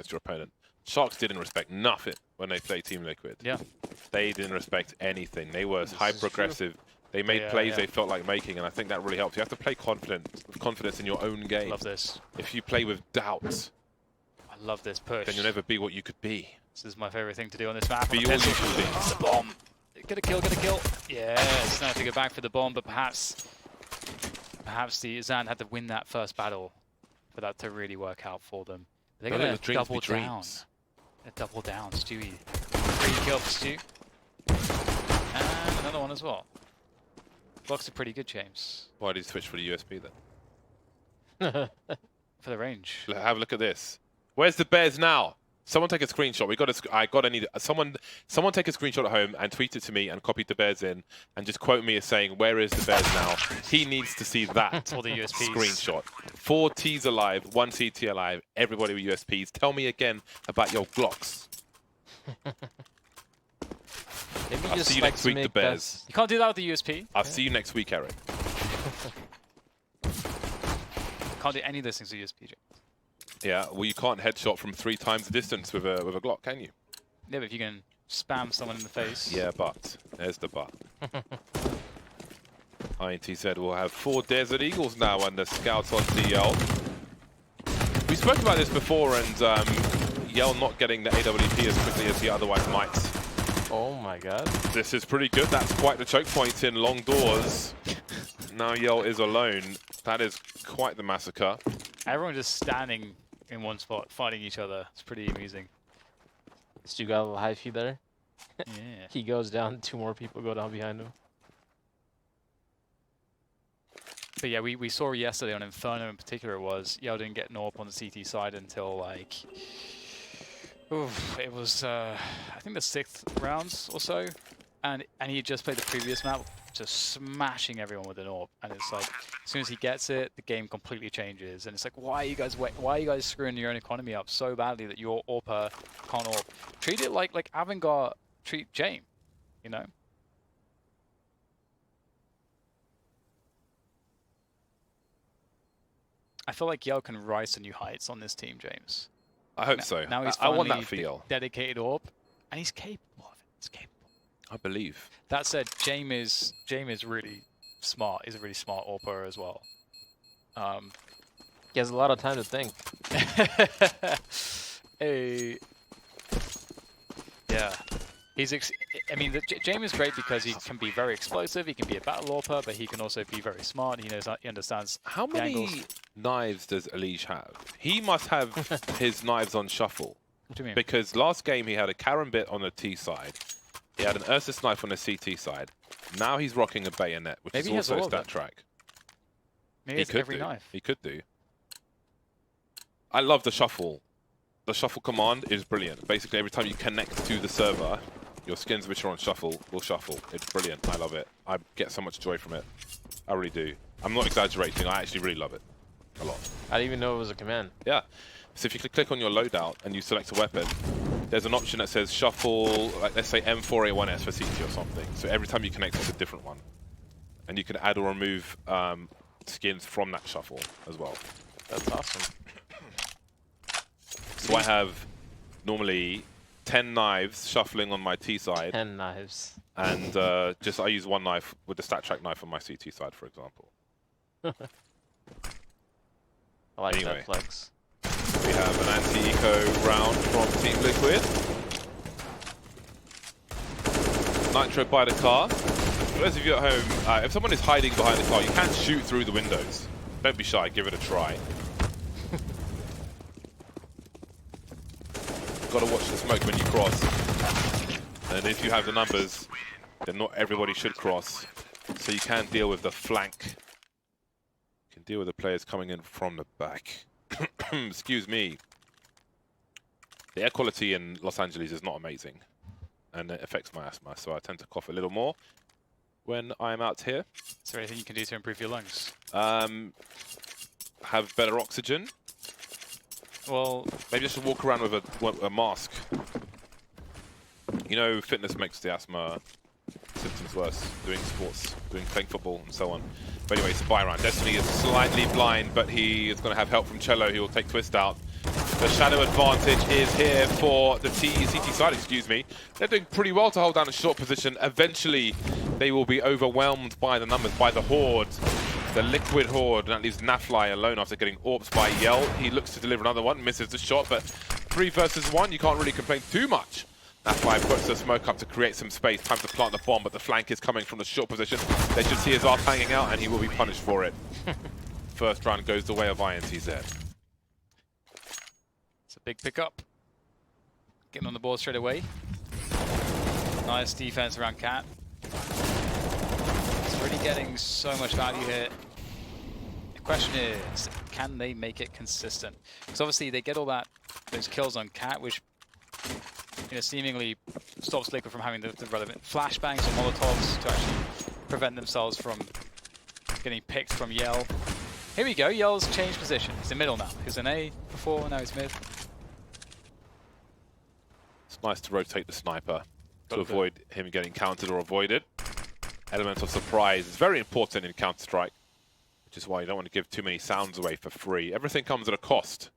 against your opponent. Sharks didn't respect nothing when they played Team Liquid. Yeah. They didn't respect anything. They were hyper-aggressive. They made plays they felt like making, and I think that really helps. You have to play confidence in your own game. Love this. If you play with doubts, I love this push. then you'll never be what you could be. This is my favorite thing to do on this map. Be all you can be. It's the bomb. Get a kill, get a kill. Yes, now to go back for the bomb, but perhaps the Zan had to win that first battle for that to really work out for them. They're going to double down. They're double down, Stewie. 3 kill for Stew. And another one as well. Blocks are pretty good, James. Why did he switch for the USB then? For the range. Have a look at this. Where's the Bears now? Someone take a screenshot. Someone take a screenshot at home and tweet it to me and copy the Bears in and just quote me as saying, "Where is the Bears now?" He needs to see that All the USPs. screenshot. 4 T's alive, 1 CT alive, everybody with USPs. Tell me again about your Glocks. Maybe I'll see you next week, the Bears. You can't do that with the USP. I'll see you next week, Eric. Can't do any of those things with USP, James. Yeah, well, you can't headshot from 3 times the distance with a Glock, can you? Yeah, but if you can spam someone in the face. Yeah, but. There's the but. INTZ will have 4 Desert Eagles now and the Scouts on DL. We spoke about this before, and Yell not getting the AWP as quickly as he otherwise might. Oh my god. This is pretty good. That's quite the choke point in long doors. Now Yell is alone. That is quite the massacre. Everyone just standing in one spot, fighting each other. It's pretty amusing. Stu got a little high feed there. Yeah. He goes down, 2 more people go down behind him. But yeah, we saw yesterday on Inferno in particular was Yell didn't get an AWP on the CT side until like, it was I think the 6th rounds or so, and he had just played the previous map, just smashing everyone with an AWP, and it's like as soon as he gets it, the game completely changes, and it's like why are you guys screwing your own economy up so badly that your AWPer can't AWP? Treat it like Avangard treat Jame, you know. I feel like Yell can rise to new heights on this team, James. I hope so. Now he's I want finally that for Yell. dedicated AWP, and he's capable of it. He's capable. I believe. That said, Jame is really smart. He's a really smart AWPer as well. He has a lot of time to think. Yeah. I mean, Jame is great because he can be very explosive. He can be a battle AWPer, but he can also be very smart. He understands. How many angles. knives does Elige have? He must have his knives on shuffle. What do you mean? Because last game he had a Karambit on the T side. He had an Ursus knife on the CT side. Now he's rocking a bayonet, which Maybe is he has also all of stat them. track. Maybe it's every knife. He could do. I love the shuffle. The shuffle command is brilliant. Basically, every time you connect to the server, your skins which are on shuffle will shuffle. It's brilliant. I love it. I get so much joy from it. I really do. I'm not exaggerating. I actually really love it. A lot. I didn't even know it was a command. Yeah. So if you click on your loadout and you select a weapon, there's an option that says shuffle, like let's say M4A1S for CT or something. So every time you connect, it's a different one. And you can add or remove skins from that shuffle as well. That's awesome. So I have normally 10 knives shuffling on my T side. 10 knives. And I use 1 knife with the stat track knife on my CT side, for example. I like Anyway. that flex. We have an anti-eco round from Team Liquid. Nitro by the car. For those of you at home, if someone is hiding behind the car, you can shoot through the windows. Don't be shy, give it a try. Gotta watch the smoke when you cross. And if you have the numbers, then not everybody should cross. So you can deal with the flank. You can deal with the players coming in from the back. Excuse me. The air quality in Los Angeles is not amazing. And it affects my asthma, so I tend to cough a little more when I'm out here. Is there anything you can do to improve your lungs? Have better oxygen. Well, maybe just walk around with a mask. You know, fitness makes the asthma symptoms worse. Doing sports, playing football, and so on. But anyway, it's a buy round. Destiny is slightly blind, but he is going to have help from Cello. He will take Twist out. The shadow advantage is here for the CT side, excuse me. They're doing pretty well to hold down a short position. Eventually, they will be overwhelmed by the numbers, by the Horde. The Liquid Horde, and that leaves Nafly alone after getting AWPs by Yell. He looks to deliver another one, misses the shot, but 3 versus 1, you can't really complain too much. Nafly puts the smoke up to create some space, time to plant the bomb, but the flank is coming from the short position. They should see his arse hanging out, and he will be punished for it. First round goes the way of INTZ. It's a big pickup. Getting on the board straight away. Nice defense around Cat. It's really getting so much value here. The question is, can they make it consistent? Because obviously they get all those kills on Cat, which seemingly stops Liquid from having the relevant flashbangs or molotovs to actually prevent themselves from getting picked from Yell. Here we go, Yell's changed position. He's in middle now. He was in A before, now he's mid. It's nice to rotate the sniper to avoid him getting countered or avoided. Element of surprise is very important in Counter-Strike, which is why you don't want to give too many sounds away for free. Everything comes at a cost.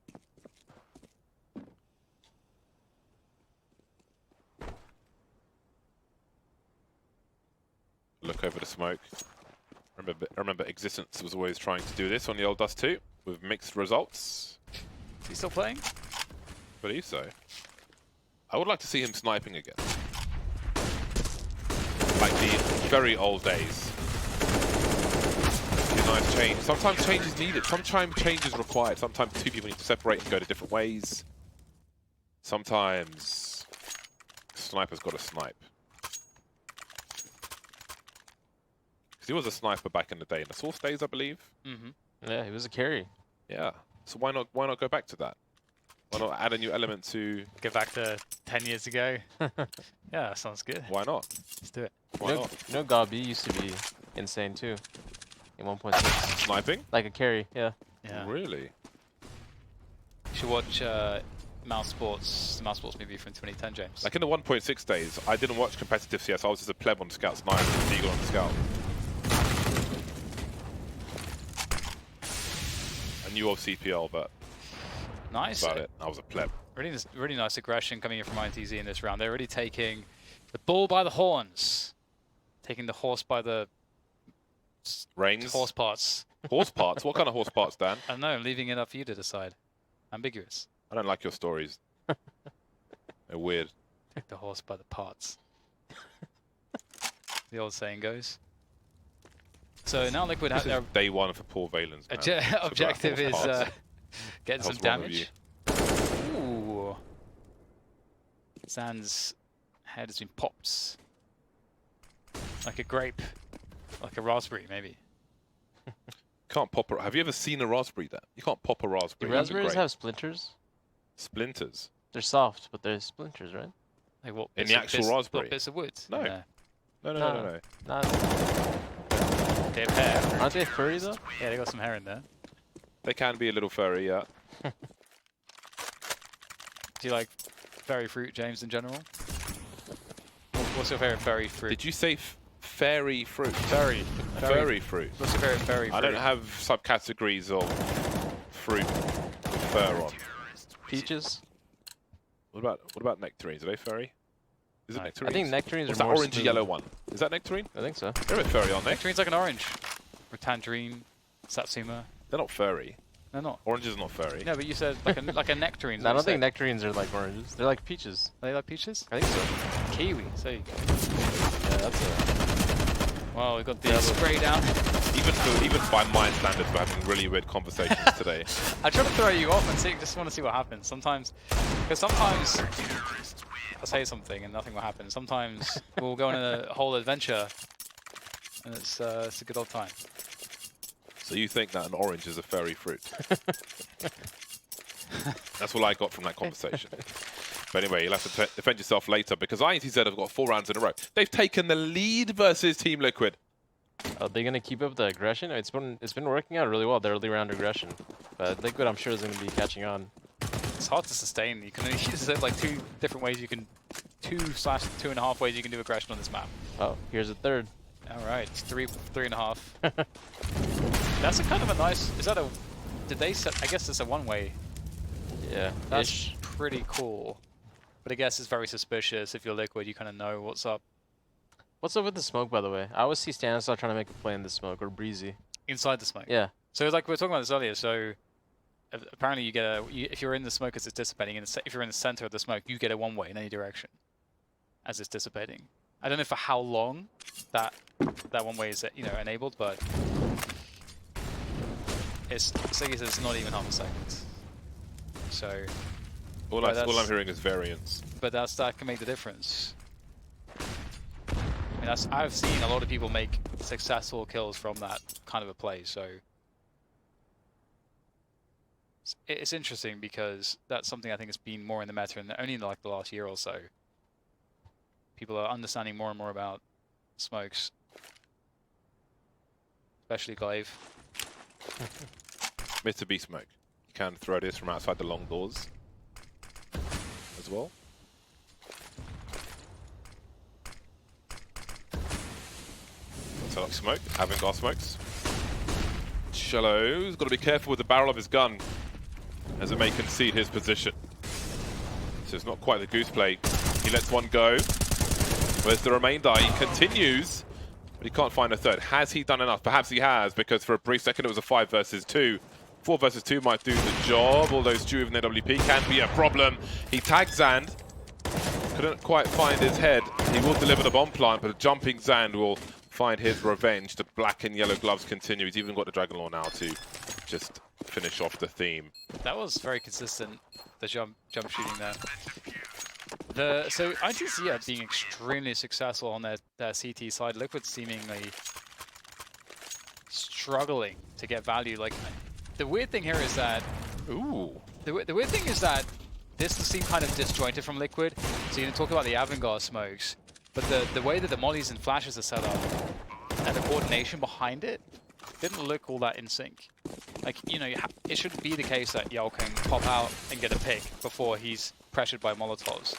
Look over the smoke. I remember Existence was always trying to do this on the old Dust2 with mixed results. Is he still playing? I believe so. I would like to see him sniping again. Like the very old days. Be a nice change. Sometimes change is needed. Sometimes change is required. Sometimes two people need to separate and go to different ways. Sometimes sniper's got to snipe. Because he was a sniper back in the day, in the Source days, I believe. Mm-hmm. Yeah, he was a carry. Yeah. So why not go back to that? Why not add a new element to... Go back to 10 years ago. Yeah, that sounds good. Why not? Let's do it. Why not? You know Gabi used to be insane too. In 1.6. Sniping? Like a carry, yeah. Yeah. Really? You should watch Mouse Sports, the Mouse Sports movie from 2010, James. Like in the 1.6 days, I didn't watch competitive CS. I was just a pleb on Scout Sniper, Deagle on Scout. I knew of CPL, but Nice. that's about it. I was a pleb. Really nice aggression coming in from INTZ in this round. They're already taking the bull by the horns. Taking the horse by the... Reins? Horse parts. Horse parts? What kind of horse parts, Dan? I don't know, I'm leaving it up for you to decide. Ambiguous. I don't like your stories. They're weird. Take the horse by the parts. The old saying goes. So now Liquid have their Day one for Paul Valens. objective is getting some How's wrong with damage. Ooh. Zan's head has been popped. Like a grape. Like a raspberry, maybe. Can't pop a... Have you ever seen a raspberry, Dan? You can't pop a Do raspberry. raspberries have splinters? Splinters? They're soft, but they're splinters, right? Like what? In the actual raspberry? What bits of wood? No. Yeah. No. Nah, They have hair. aren't they furry though? Yeah, they got some hair in there. They can be a little furry, yeah. Do you like fairy fruit, James, in general? What's your favorite fairy fruit? Did you say fairy fruit? Fairy. Furry fruit. What's your favorite fairy fruit? I don't have subcategories of fruit with fur on. Peaches? What about nectarines? Are they furry? Is it No. nectarines? I think nectarines What's are that more orangey smooth. yellow one? Is that nectarine? I think so. They're a bit furry, aren't they? Nectarine's like an orange. Or tangerine, satsuma. They're not furry. They're not. Oranges are not furry. No, but you said like a nectarine. No, I don't think nectarines are like oranges. They're like peaches. Are they like peaches? I think so. Kiwi. So you go. Yeah, that's a... Well, we've got the spray down. Even by my standards, we're having really weird conversations today. I try to throw you off and see, just want to see what happens. Sometimes, because sometimes I'll say something and nothing will happen. Sometimes we'll go on a whole adventure, and it's a good old time. So you think that an orange is a furry fruit? That's what I got from that conversation. But anyway, you'll have to defend yourself later because INTZ have got 4 rounds in a row. They've taken the lead versus Team Liquid. Are they gonna keep up the aggression? It's been working out really well, the early round aggression. But Liquid, I'm sure, is gonna be catching on. It's hard to sustain. You can only use it like 2 different ways. You can 2/2.5 ways you can do aggression on this map. Oh, here's a third. All right, 3.5. That's a kind of a nice. Is that a? Did they set? I guess it's a one-way. Yeah. That's Ish. pretty cool. But I guess it's very suspicious. If you're Liquid, you kind of know what's up. What's up with the smoke, by the way? I always see Stanislav trying to make a play in the smoke, or Breezy. Inside the smoke. Yeah. So like we were talking about this earlier, so apparently you get if you're in the smoke as it's dissipating, and if you're in the center of the smoke, you get a one-way in any direction as it's dissipating. I don't know for how long that one-way is enabled, but it's like it's not even half a second. So all I'm hearing is variance. But that can make the difference. I mean, I've seen a lot of people make successful kills from that kind of a play, so it's interesting because that's something I think has been more in the meta, and only in like the last year or so. People are understanding more and more about smokes, especially Glaive. Mid to B smoke. You can throw this from outside the long doors as well. Set up smoke, having gas smokes. Cello's got to be careful with the barrel of his gun, as it may concede his position. So it's not quite the goose play. He lets one go. Where's the remainder? He continues, but he can't find a third. Has he done enough? Perhaps he has, because for a brief second it was a 5 versus 2. 4 versus 2 might do the job, although Stu with an AWP can be a problem. He tags Zand. Couldn't quite find his head. He will deliver the bomb plant, but a jumping Zand will find his revenge. The black and yellow gloves continue. He's even got the Dragon Law now to just finish off the theme. That was very consistent, the jump shooting there. So INTZ are being extremely successful on their CT side. Liquid seemingly struggling to get value. Like, the weird thing here is that the weird thing is that this seemed kind of disjointed from Liquid. So you didn't talk about the avant-garde smokes, but the way that the mollies and flashes are set up and the coordination behind it didn't look all that in sync. Like, it shouldn't be the case that Yao can pop out and get a pick before he's pressured by Molotovs.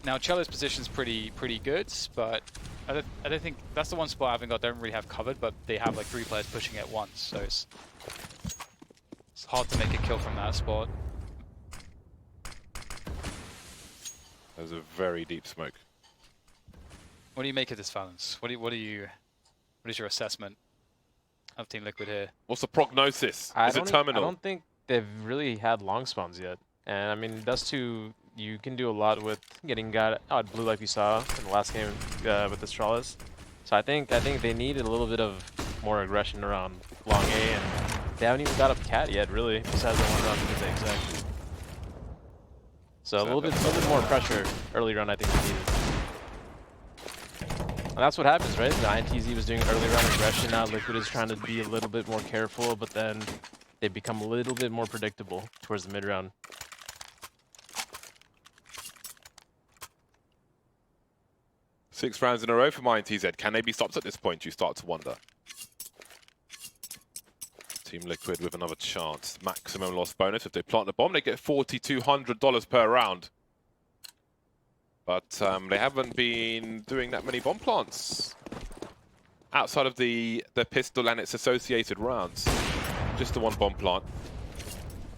Now, Cello's position's pretty good, but I don't think that's the one spot avant-garde don't really have covered, but they have like 3 players pushing at once, so it's hard to make a kill from that spot. That was a very deep smoke. What do you make of this, Valence? What is your assessment of Team Liquid here? What's the prognosis? Is it terminal? I don't think they've really had long spawns yet. And I mean, Dust2, you can do a lot with getting got out blue like we saw in the last game with Astralis. So I think they needed a little bit of more aggression around long A, and they haven't even got up Cat yet, really, besides the one round with the exact. So a little bit more pressure early run, I think they needed. And that's what happens, right? The INTZ was doing early round aggression. Now Liquid is trying to be a little bit more careful, but then they become a little bit more predictable towards the mid round. 6 rounds in a row for INTZ. Can they be stopped at this point? You start to wonder. Team Liquid with another chance. Maximum loss bonus. If they plant the bomb, they get $4,200 per round. But they haven't been doing that many bomb plants outside of the pistol and its associated rounds. Just the one bomb plant.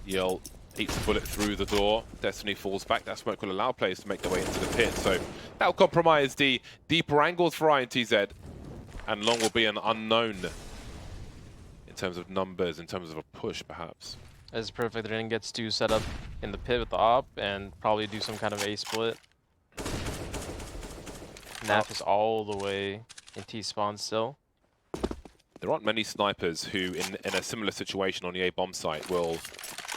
Yell eats a bullet through the door. Destiny falls back. That smoke will allow players to make their way into the pit. So that'll compromise the deeper angles for INTZ. And long will be an unknown in terms of numbers, in terms of a push, perhaps. That's perfect. They're going to get Stu set up in the pit with the op and probably do some kind of A split. Naf is all the way in T-spawn still. There aren't many snipers who, in a similar situation on the A bomb site, will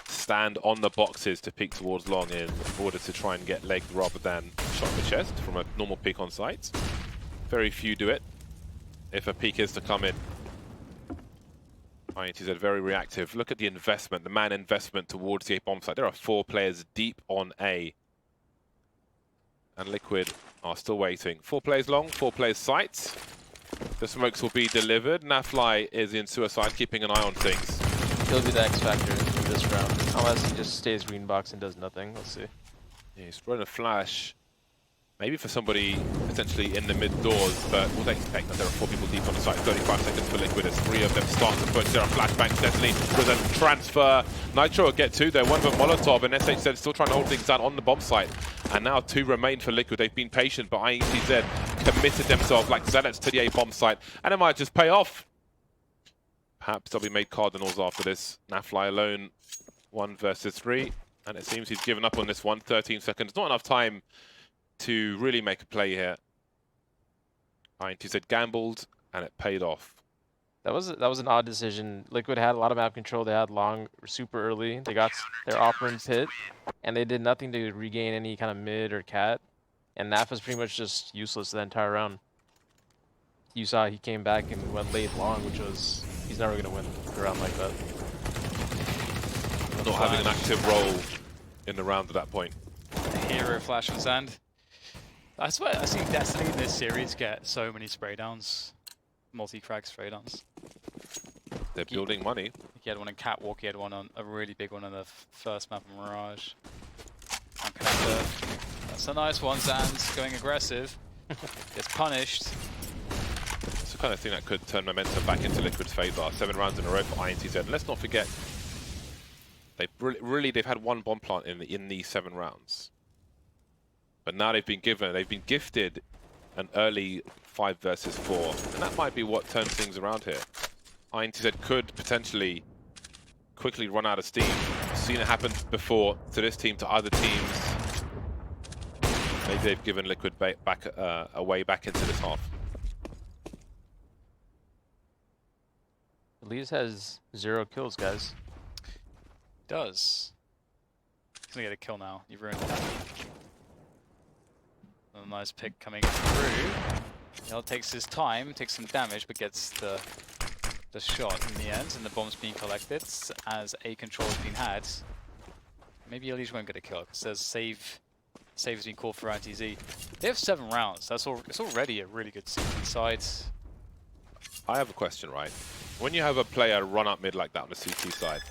stand on the boxes to peek towards long in order to try and get legged rather than shot in the chest from a normal peek on site. Very few do it if a peek is to come in. INTZ very reactive. Look at the investment, the man investment towards the A bomb site. There are 4 players deep on A. And Liquid are still waiting. 4 players long, 4 players sight. The smokes will be delivered. Nafly is in suicide, keeping an eye on things. He'll be the X factor in this round, unless he just stays green box and does nothing. Let's see. Yeah, he's throwing a flash. Maybe for somebody potentially in the mid doors, but will they expect that there are 4 people deep on the site? 35 seconds for Liquid as 3 of them start to push. There are flashbangs definitely with a transfer. Nitro will get 2 there, 1 for Molotov, and SHZ still trying to hold things down on the bomb site. And now 2 remain for Liquid. They've been patient, but INTZ committed themselves like Xanax to the A bomb site, and it might just pay off. Perhaps they'll be made cardinals after this. Nafly alone, 1 versus 3, and it seems he's given up on this one. 13 seconds, not enough time to really make a play here. INTZ gambled, and it paid off. That was an odd decision. Liquid had a lot of map control. They had long super early. They got their operand pit, and they did nothing to regain any kind of mid or cat. And Naf was pretty much just useless the entire round. You saw he came back and went late long, which was he's never gonna win a round like that. Not having an active role in the round at that point. Hero flash on Sand. I swear, I've seen Destiny in this series get so many spray downs, multi-frag spray downs. They're building money. He had one in Catwalk, he had one on a really big one on the first map in Mirage. And Connector. That's a nice one, Zand's going aggressive. Gets punished. It's the kind of thing that could turn momentum back into Liquid's favour. 7 rounds in a row for INTZ. And let's not forget, they've had 1 bomb plant in these 7 rounds. But now they've been gifted an early 5 versus 4, and that might be what turns things around here. INTZ could potentially quickly run out of steam. I've seen it happen before to this team, to other teams. Maybe they've given Liquid a way back into this half. Elise has 0 kills, guys. Does. He's gonna get a kill now. You've ruined it. A nice pick coming through. He takes his time, takes some damage, but gets the shot in the end, and the bomb's being collected as a control has been had. Maybe Elise won't get a kill because there's save has been called for INTZ. They have 7 rounds. It's already a really good CT side. I have a question, right? When you have a player run up mid like that on the CT side,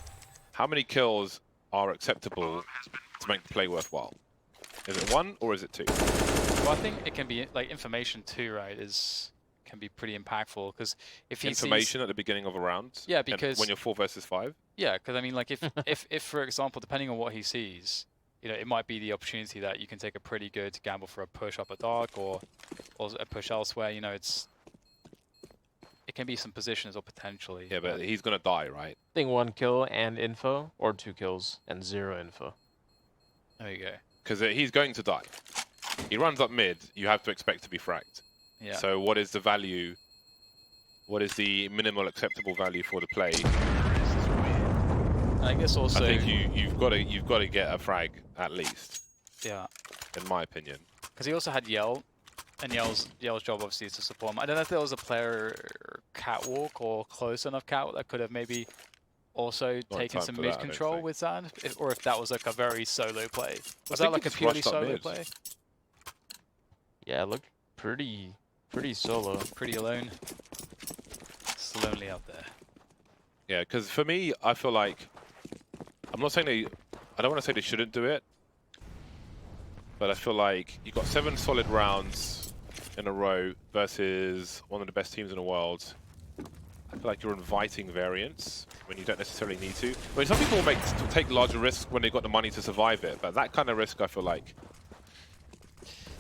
how many kills are acceptable to make the play worthwhile? Is it 1 or is it 2? Well, I think it can be like information too, right? Can be pretty impactful because if he information at the beginning of a round. Yeah, because when you're 4 versus 5. Yeah, because I mean, like if for example, depending on what he sees, you know, it might be the opportunity that you can take a pretty good gamble for a push up a dark or a push elsewhere. You know, it can be some positions or potentially. Yeah, but he's gonna die, right? I think 1 kill and info, or 2 kills and 0 info. There you go. Because he's going to die. He runs up mid, you have to expect to be fragged. Yeah. So what is the value? What is the minimal acceptable value for the play? And I guess also I think you've got to get a frag at least. Yeah. In my opinion. Because he also had Yell, and Yell's job obviously is to support him. I don't know if there was a player Catwalk or close enough Catwalk that could have maybe also taken some mid control with Zand, or if that was like a very solo play. Was that like a purely solo play? Yeah, it looked pretty solo. Pretty alone. It's lonely out there. Yeah, because for me, I feel like I don't want to say they shouldn't do it, but I feel like you got 7 solid rounds in a row versus one of the best teams in the world. I feel like you're inviting variance when you don't necessarily need to. I mean, some people take larger risks when they've got the money to survive it, but that kind of risk, I feel like,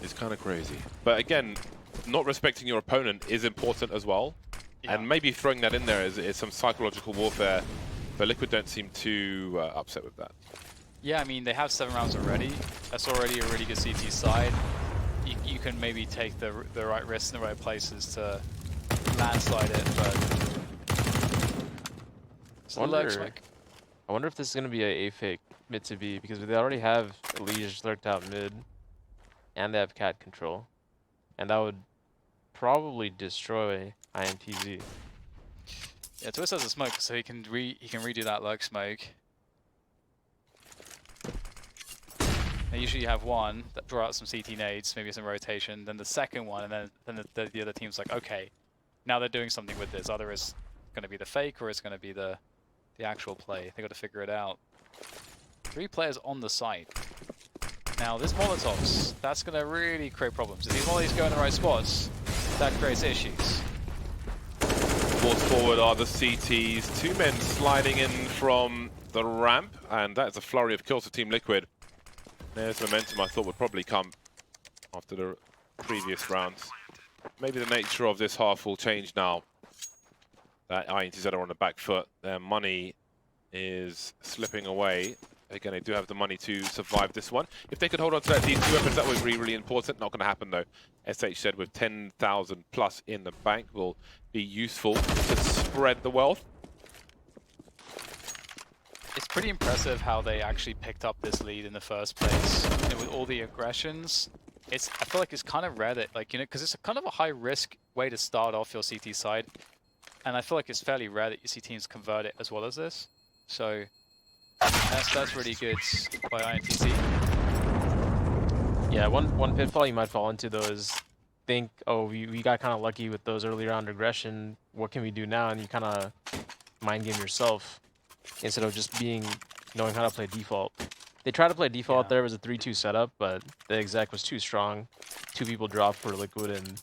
is kind of crazy. But again, not respecting your opponent is important as well. Yeah. And maybe throwing that in there is some psychological warfare, but Liquid don't seem too upset with that. Yeah, I mean, they have 7 rounds already. That's already a really good CT side. You can maybe take the right risks in the right places to landslide it, but... I wonder if this is going to be a fake mid to B, because they already have Liege lurked out mid, and they have cat control, and that would probably destroy INTZ. Yeah, Twist has a smoke, so he can redo that lurk smoke. Now usually you have one that draw out some CT nades, maybe some rotation, then the second one, and then the other team's like, okay, now they're doing something with this. Either it's going to be the fake or it's going to be the actual play. They got to figure it out. 3 players on the site. Now, this Molotovs, that's going to really create problems. If these mollies go in the right spots, that creates issues. Force forward are the CTs. 2 men sliding in from the ramp, and that is a flurry of kills for Team Liquid. There's momentum I thought would probably come after the previous rounds. Maybe the nature of this half will change now. That INTZ are on the back foot. Their money is slipping away. Again, they do have the money to survive this one. If they could hold on to these 2 weapons, that would be really important. Not going to happen though. SH said with 10,000 plus in the bank will be useful to spread the wealth. It's pretty impressive how they actually picked up this lead in the first place. And with all the aggressions, I feel like it's kind of rare that, like, you know, because it's kind of a high risk way to start off your CT side. And I feel like it's fairly rare that you see teams convert it as well as this. So that's really good by INTZ. Yeah, one pitfall you might fall into though is think, oh, we got kind of lucky with those early round aggression. What can we do now? And you kind of mind game yourself instead of just knowing how to play default. They tried to play default there. It was a 3-2 setup, but the exec was too strong. 2 people dropped for Liquid and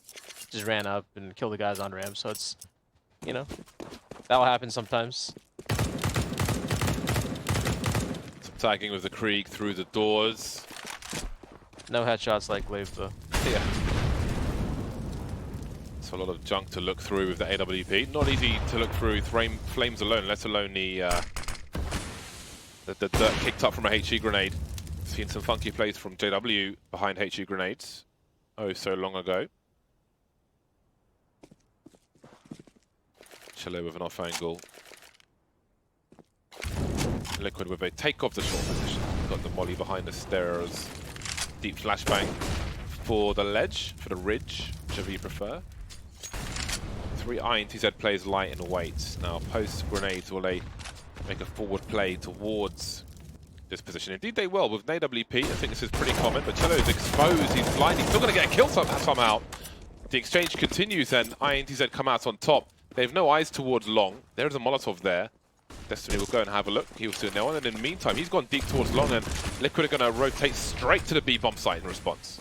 just ran up and killed the guys on ramp. So it's, you know, that'll happen sometimes. Some tagging with the Krieg through the doors. No headshots like Glaive though. Yeah. So a lot of junk to look through with the AWP. Not easy to look through flames alone, let alone the dirt kicked up from a HE grenade. Seen some funky plays from JW behind HE grenades. Oh, so long ago. Chile with an off angle. Liquid with a take off the short position. Got the molly behind the stairs. Deep flashbang for the ledge, for the ridge, whichever you prefer. 3 INTZ players light in weight. Now post grenades, will they make a forward play towards this position? Indeed they will with an AWP. I think this is pretty common, but Cello is exposed, he's blind, he's still going to get a kill somehow. The exchange continues and INTZ come out on top. They have no eyes towards long. There's a Molotov there. Destiny will go and have a look. He will see no one, and in the meantime, he's gone deep towards long, and Liquid are going to rotate straight to the B-bomb site in response.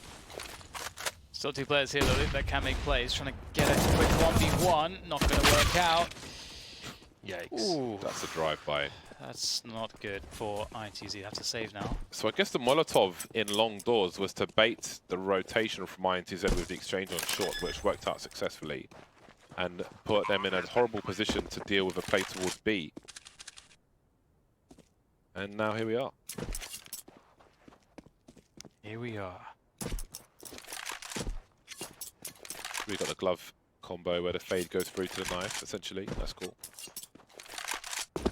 Still 2 players here though that can make plays, trying to get a quick 1v1. Not going to work out. Yikes. Ooh, that's a drive-by. That's not good for INTZ. You have to save now. So I guess the Molotov in long doors was to bait the rotation from INTZ with the exchange on short, which worked out successfully, and put them in a horrible position to deal with a play towards B. And now here we are. Here we are. We got the glove combo where the fade goes through to the knife, essentially. That's cool. Do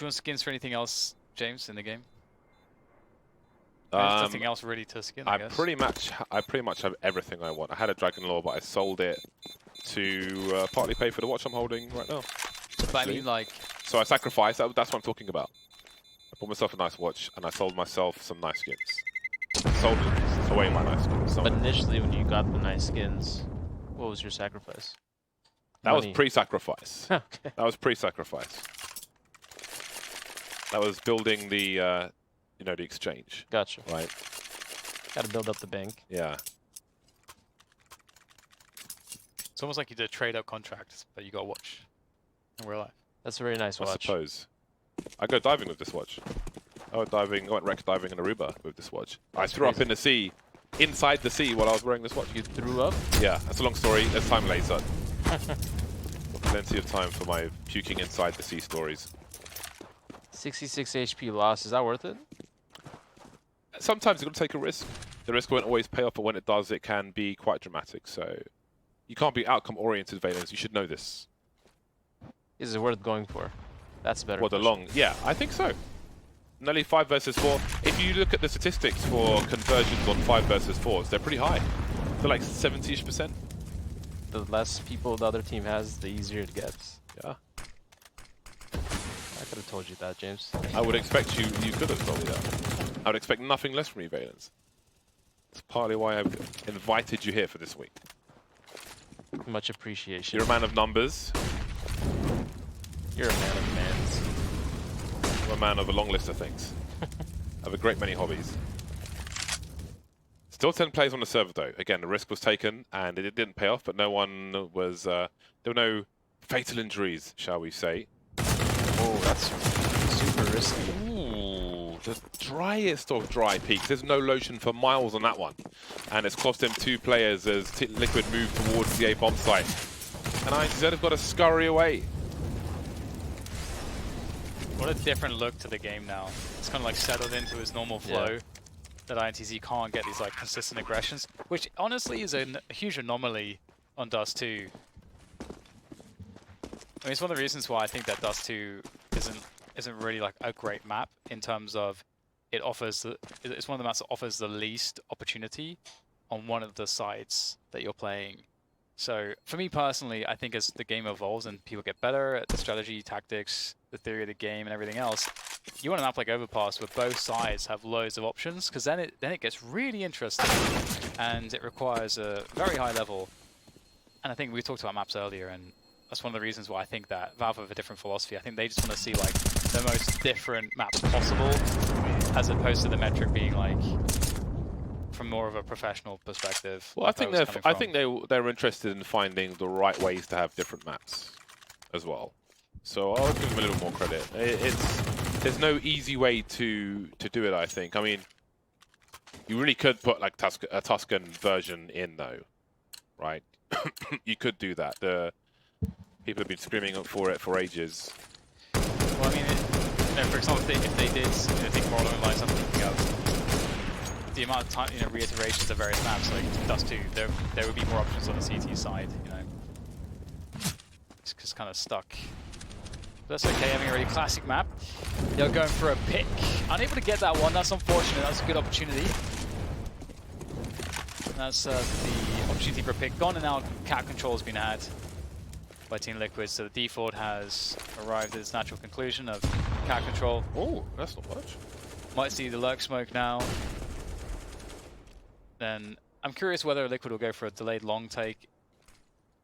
you want skins for anything else, James, in the game? There's nothing else really to skin, I guess. I pretty much have everything I want. I had a Dragon Lore, but I sold it to partly pay for the watch I'm holding right now. But I mean, like... So I sacrificed, that's what I'm talking about. I bought myself a nice watch, and I sold myself some nice skins. Sold away my nice skins. But initially, when you got the nice skins, what was your sacrifice? That was pre-sacrifice. Okay. That was pre-sacrifice. That was building the, you know, the exchange. Gotcha. Right. Got to build up the bank. Yeah. It's almost like you did a trade-up contract, but you got a watch in real life. That's a very nice watch. I suppose. I go diving with this watch. I went wreck diving in Aruba with this watch. That's I threw crazy. up in the sea, inside the sea, while I was wearing this watch. You threw up? Yeah, that's a long story. There's time later. Plenty of time for my puking inside the sea stories. 66 HP loss. Is that worth it? Sometimes you've got to take a risk. The risk won't always pay off, but when it does, it can be quite dramatic. So you can't be outcome-oriented, Valens. You should know this. Is it worth going for? That's better. What, the long? Yeah, I think so. Nearly 5 versus 4. If you look at the statistics for conversions on 5 versus 4s, they're pretty high. They're like 70-ish%. The less people the other team has, the easier it gets. Yeah. I could have told you that, James. I would expect you could have told me that. I would expect nothing less from you, Valens. That's partly why I've invited you here for this week. Much appreciation. You're a man of numbers. You're a man of mans. I'm a man of a long list of things. I have a great many hobbies. Still 10 players on the server though. Again, the risk was taken and it didn't pay off, but no one was, there were no fatal injuries, shall we say. Oh, that's super risky. Ooh, the driest of dry peaks. There's no lotion for miles on that one. And it's cost him 2 players as Liquid moved towards the A bomb site. And INTZ have got to scurry away. What a different look to the game now. It's kind of like settled into its normal flow. Yeah. That INTZ can't get these like consistent aggressions, which honestly is a huge anomaly on Dust2. I mean, it's one of the reasons why I think that Dust2 isn't really like a great map in terms of it offers it's one of the maps that offers the least opportunity on one of the sides that you're playing. So for me personally, I think as the game evolves and people get better at the strategy, tactics, the theory of the game, and everything else, you want a map like Overpass where both sides have loads of options, because then it gets really interesting, and it requires a very high level. And I think we talked about maps earlier, and that's one of the reasons why I think that Valve have a different philosophy. I think they just want to see like the most different maps possible, as opposed to the metric being like from more of a professional perspective. Well, I think they're interested in finding the right ways to have different maps as well. So I'll give them a little more credit. There's no easy way to do it, I think. I mean, you really could put like a Tuscan version in though, right? You could do that. The people have been screaming up for it for ages. Well, I mean, for example, if they did, think more along the lines I'm thinking of, the amount of time, reiterations of various maps like Dust2, there would be more options on the CT side, It's just kind of stuck. But that's okay, having a really classic map. They're going for a pick. Unable to get that one, that's unfortunate, that's a good opportunity. And that's the opportunity for a pick gone, and now cat control has been had by Team Liquid, so the default has arrived at its natural conclusion of cat control. Oh, that's not much. Might see the lurk smoke now. Then I'm curious whether Liquid will go for a delayed long take,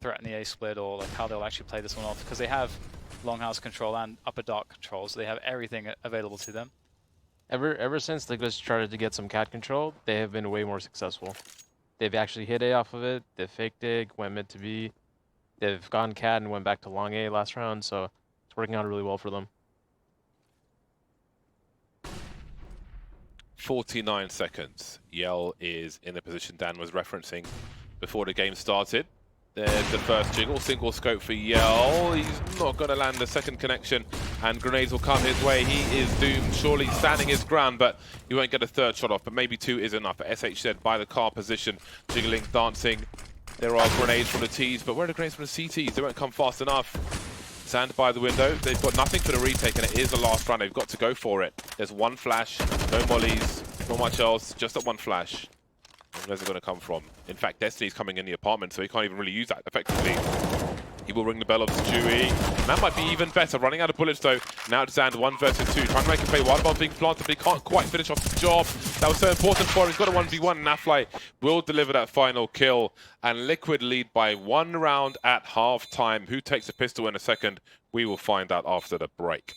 threaten the A split, or like how they'll actually play this one off, because they have longhouse control and upper dark control, so they have everything available to them. Ever since Liquid started to get some cat control, they have been way more successful. They've actually hit A off of it, they've faked dig, went mid to B, they've gone cat and went back to long A last round, so it's working out really well for them. 49 seconds. Yell is in the position Dan was referencing before the game started. There's the first jiggle, single scope for Yell. He's not going to land the second connection, and grenades will come his way. He is doomed, surely standing his ground, but he won't get a third shot off, but maybe 2 is enough. SHZ by the car position, jiggling, dancing. There are grenades from the T's, but where are the grenades from the CTs? They won't come fast enough. Sand by the window. They've got nothing for the retake, and it is the last round. They've got to go for it. There's one flash, no mollies, not much else, just that one flash. Where's it going to come from? In fact, Destiny's coming in the apartment, so he can't even really use that effectively. He will ring the bell of Stewie. And that might be even better. Running out of bullets, though. Now it's Zand 1 versus 2. Trying to make a play. Wild bomb being planted, but he can't quite finish off the job. That was so important for him. He's got a 1v1. Nafly will deliver that final kill. And Liquid lead by 1 round at half-time. Who takes a pistol in a second? We will find out after the break.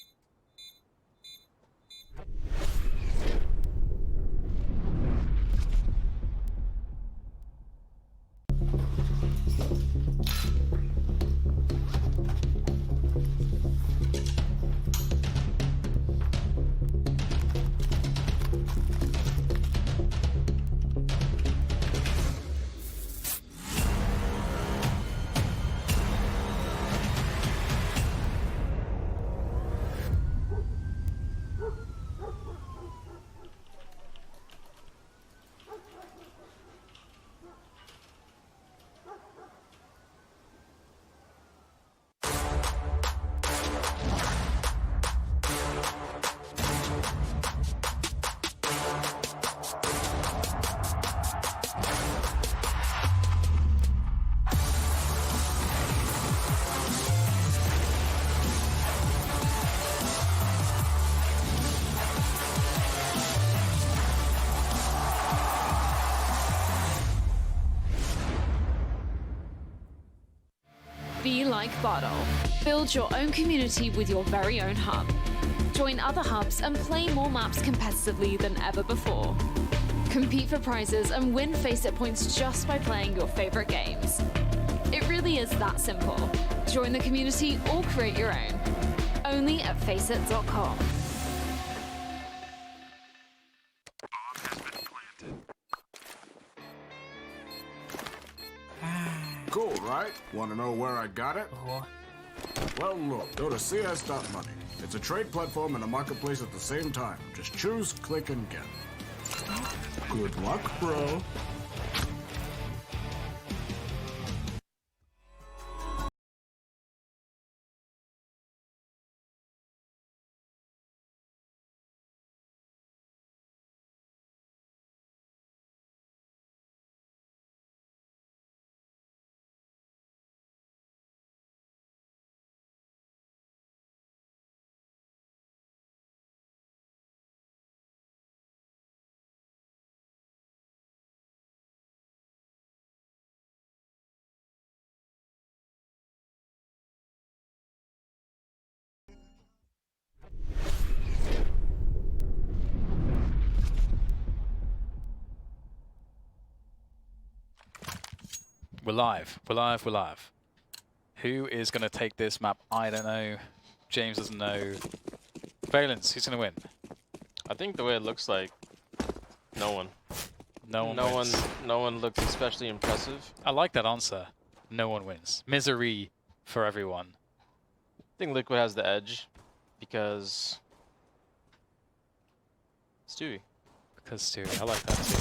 Be like Bottle. Build your own community with your very own hub. Join other hubs and play more maps competitively than ever before. Compete for prizes and win Faceit points just by playing your favorite games. It really is that simple. Join the community or create your own. Only at Faceit.com. Cool, right? Want to know where I got it? Well, look, go to cs.money. It's a trade platform and a marketplace at the same time. Just choose, click, and get. Good luck, bro. We're live. We're live. We're live. Who is going to take this map? I don't know. James doesn't know. Valence, who's going to win? I think the way it looks like, no one. No one looks especially impressive. I like that answer. No one wins. Misery for everyone. I think Liquid has the edge because Stewie. Because Stewie, I like that too.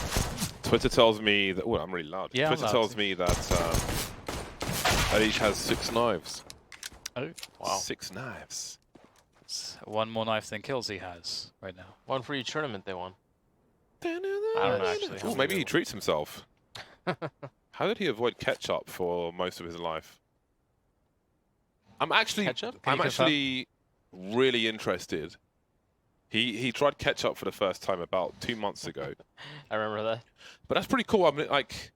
Twitter tells me that. Oh, I'm really loud. Yeah, Twitter tells me that each has 6 knives. Oh, wow. 6 knives. It's one more knife than kills he has right now. One for each tournament they won. I don't know actually. Ooh, maybe he treats himself. How did he avoid ketchup for most of his life? I'm actually really interested. He tried ketchup for the first time about 2 months ago. I remember that. But that's pretty cool. I mean, like,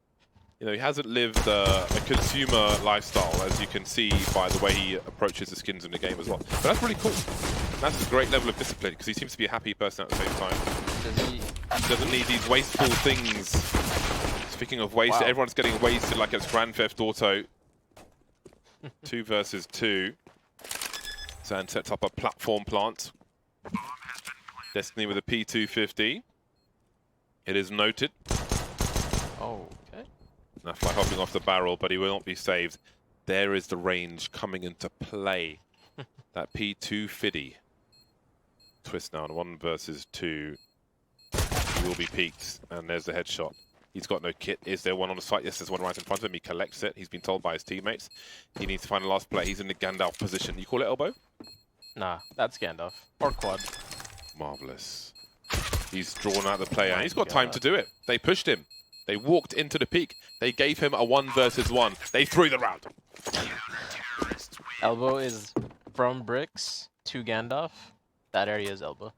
you know, he hasn't lived a consumer lifestyle, as you can see by the way he approaches the skins in the game as well. But that's really cool. That's a great level of discipline because he seems to be a happy person at the same time. He doesn't need these wasteful things. Speaking of waste, wow. Everyone's getting wasted like it's Grand Theft Auto. 2 versus 2. Zan sets up a platform plant. Destiny with a P250. It is noted. Oh, okay. Nafly hopping off the barrel, but he will not be saved. There is the range coming into play. That P250. Twist now on 1 versus 2. He will be peaked, and there's the headshot. He's got no kit. Is there one on the site? Yes, there's one right in front of him. He collects it. He's been told by his teammates. He needs to find the last play. He's in the Gandalf position. You call it elbow? Nah, that's Gandalf. Or quad. Marvelous. He's drawn out the player, and he's got time to do it. They pushed him. They walked into the peak. They gave him a 1 versus 1. They threw the round. Elbow is from Bricks to Gandalf. That area is elbow.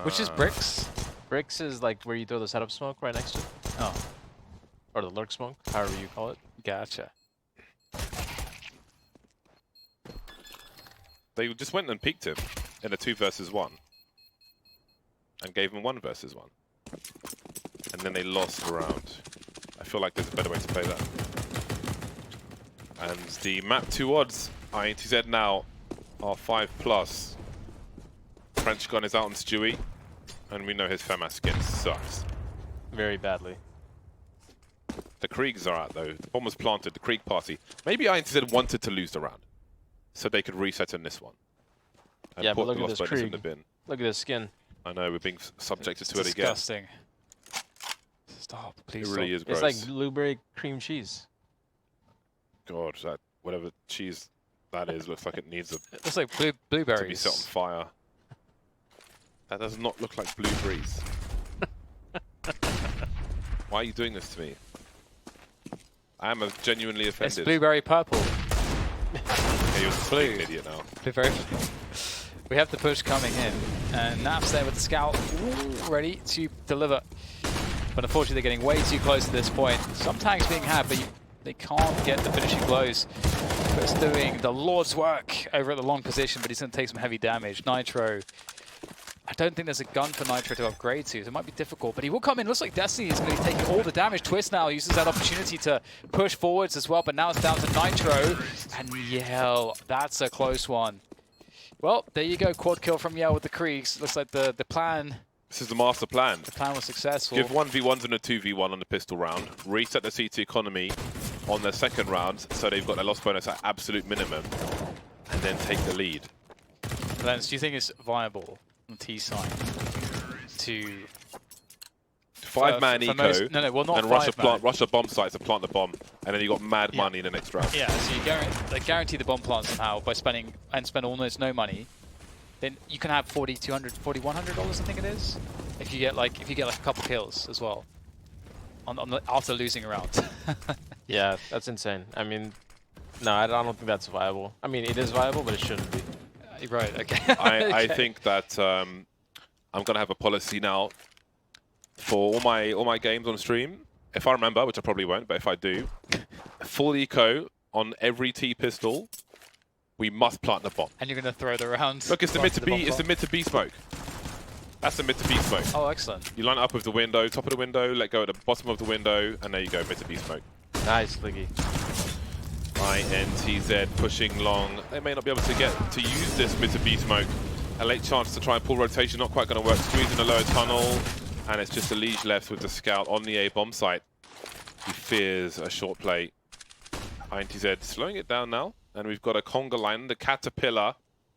Which is Bricks? Bricks is like where you throw the setup smoke right next to it. Oh. Or the lurk smoke, however you call it. Gotcha. They just went and peeked him in a 2 versus 1. And gave him 1 versus 1. And then they lost the round. I feel like there's a better way to play that. And the map 2 odds, INTZ now are 5+. French gun is out on Stewie. And we know his FAMAS skin sucks. Very badly. The Kriegs are out though. The bomb was planted, the Krieg party. Maybe INTZ wanted to lose the round. So they could reset in this one. And yeah, put but look the at lost this bonus in Krieg. the bin. Look at this skin. I know, we're being subjected to it again. Disgusting. Stop, please. It really is gross. It's like blueberry cream cheese. God, that whatever cheese that is looks like it needs It's like blueberries. to be set on fire. That does not look like blueberries. Why are you doing this to me? I am genuinely offended. It's blueberry purple. Okay, you're just being an idiot now. Blueberry. We have the push coming in, and Nap's there with the scout, ready to deliver. But unfortunately, they're getting way too close to this point. Some tags being had, but They can't get the finishing blows. It's doing the Lord's work over at the long position, but he's going to take some heavy damage. Nitro. I don't think there's a gun for Nitro to upgrade to, so it might be difficult, but he will come in. Looks like Destiny is going to be taking all the damage. Twist now uses that opportunity to push forwards as well, but now it's down to Nitro. And Yell, that's a close one. Well, there you go, quad kill from Yell with the Kriegs. Looks like the plan. This is the master plan. The plan was successful. Give 1v1s and a 2v1 on the pistol round. Reset the CT economy on their second round, so they've got their loss bonus at absolute minimum. And then take the lead. Lens, do you think it's viable on the T side to 5-man eco most, no, well, not and rush a bomb site to plant the bomb, and then you got mad money in the next round. Yeah, so you guarantee the bomb plant somehow by spend almost no money. Then you can have $4,200, $4,100, I think it is, if you get like a couple kills as well after losing a round. Yeah, that's insane. I mean, no, I don't think that's viable. I mean, it is viable, but it shouldn't be. Right. Okay. I think that I'm gonna have a policy now for all my games on stream. If I remember, which I probably won't, but if I do, full eco on every T pistol. We must plant the bomb. And you're gonna throw the round. Look, it's the mid to B. It's the mid to B smoke. That's the mid to B smoke. Oh, excellent. You line it up with the window, top of the window, let go at the bottom of the window, and there you go, mid to B smoke. Nice, Liggy. INTZ pushing long. They may not be able to get to use this mid to B smoke. A late chance to try and pull rotation, not quite going to work. Squeeze in the lower tunnel, and it's just a Liege left with the scout on the A bomb site. He fears a short play. INTZ slowing it down now. And we've got a conga line, the caterpillar,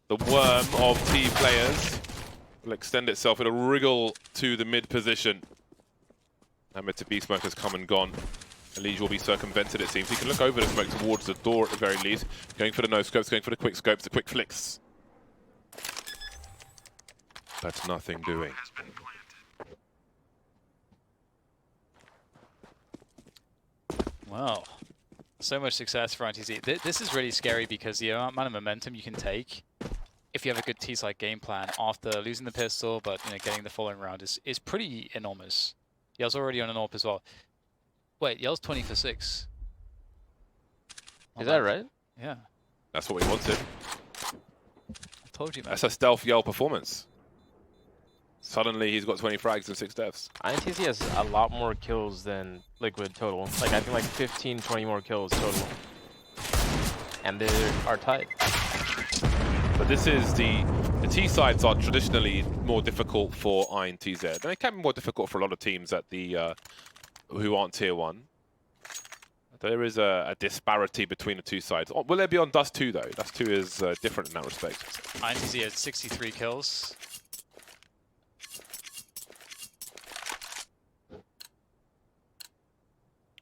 the worm of T players. Will extend itself, it'll wriggle to the mid position. And mid to B smoke has come and gone. Liege will be circumvented, it seems. He can look over the smoke towards the door at the very least. Going for the no scopes, going for the quick scopes, the quick flicks. But nothing doing. Wow. So much success for INTZ. This is really scary because the amount of momentum you can take if you have a good T-side game plan after losing the pistol, but getting the following round is pretty enormous. Yell's already on an AWP as well. Wait, Yell's 20 for 6. Is that right? Yeah. That's what we wanted. I told you, man. That's a stealth Yell performance. Suddenly he's got 20 frags and 6 deaths. INTZ has a lot more kills than Liquid total. Like, I think like 15, 20 more kills total. And they are tied. But this is the T sides are traditionally more difficult for INTZ. And they can be more difficult for a lot of teams at the who aren't tier 1. There is a disparity between the two sides. Will there be on Dust2 though? Dust2 is different in that respect. INTZ has 63 kills.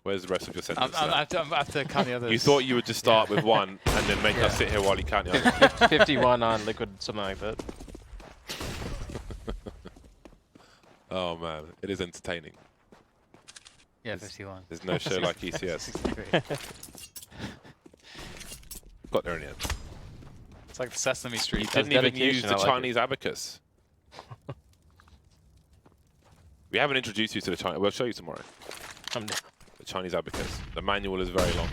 Where's the rest of your sentence? I have to count the others. You thought you would just start with one and then make us sit here while you count the others. 51 on Liquid, something like that. Oh man, it is entertaining. Yeah, 51. There's no show like ECS. Got there in the end. It's like the Sesame Street. You didn't even use the Chinese abacus. We haven't introduced you to the Chinese. We'll show you tomorrow. The Chinese abacus. The manual is very long.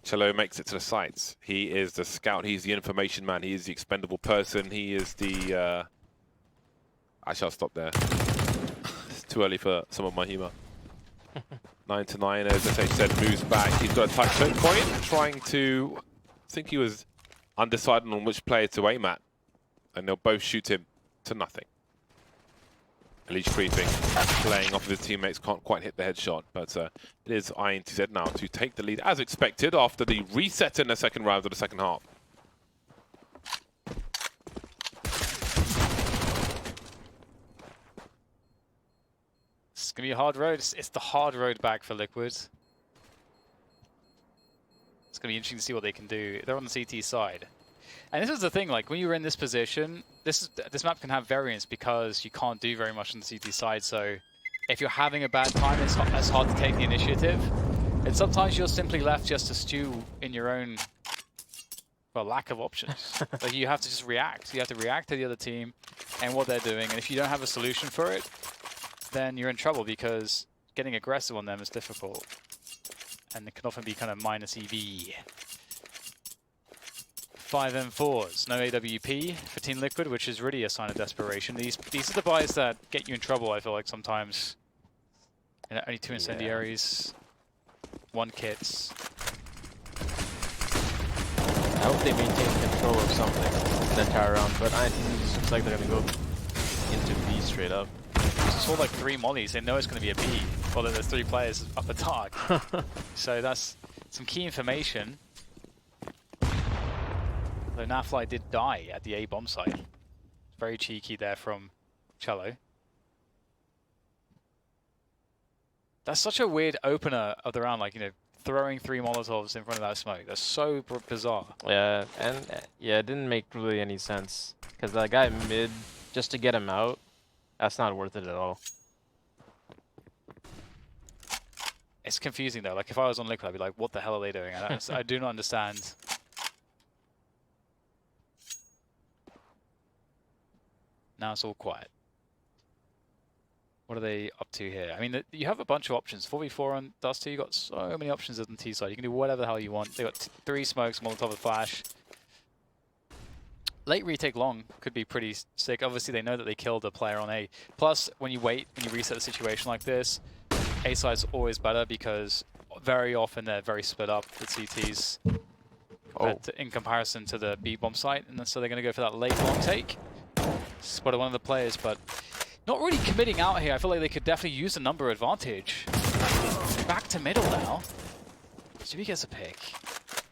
Cello makes it to the sites. He is the scout. He's the information man. He is the expendable person. He is the... I shall stop there. It's too early for some of my humour. 9 to 9, as SH said, moves back. He's got a tight choke point, trying to... I think he was undecided on which player to aim at. And they'll both shoot him to nothing. Liege creeping, playing off of his teammates, can't quite hit the headshot, but it is INTZ now to take the lead as expected after the reset in the second round of the second half. It's going to be a hard road. It's the hard road back for Liquid. It's going to be interesting to see what they can do. They're on the CT side. And this is the thing, like when you're in this position, this map can have variance because you can't do very much on the CT side. So if you're having a bad time, it's hard to take the initiative. And sometimes you're simply left just to stew in your own, well, lack of options. Like you have to just react. You have to react to the other team and what they're doing. And if you don't have a solution for it, then you're in trouble because getting aggressive on them is difficult. and it can often be kind of minus EV. 5 M4s, no AWP for Team Liquid, which is really a sign of desperation. These are the buys that get you in trouble, I feel like, sometimes. You know, only 2 incendiaries, 1 kits. I hope they maintain control of something the entire round, but INTZ looks like they're going to go into B straight up. I saw like 3 mollies, they know it's going to be a B, although there's 3 players up a dark. So that's some key information. Though Nafly did die at the A bomb site. Very cheeky there from Cello. That's such a weird opener of the round, like, you know, throwing 3 Molotovs in front of that smoke. That's so bizarre. Yeah, and yeah, it didn't make really any sense. Because that guy mid, just to get him out, that's not worth it at all. It's confusing though. Like if I was on Liquid, I'd be like, what the hell are they doing? I do not understand. Now it's all quiet. What are they up to here? I mean, you have a bunch of options. 4v4 on Dust2, you got so many options on T side. You can do whatever the hell you want. They got 3 smokes, Molotov with flash. Late retake long could be pretty sick. Obviously, they know that they killed a player on A. Plus, when you wait, when you reset a situation like this, A side's always better because very often they're very split up, the CTs, in comparison to the B bomb site. And so they're going to go for that late long take. Spotted one of the players, but not really committing out here. I feel like they could definitely use a number advantage. Back to middle now. Jimmy gets a pick.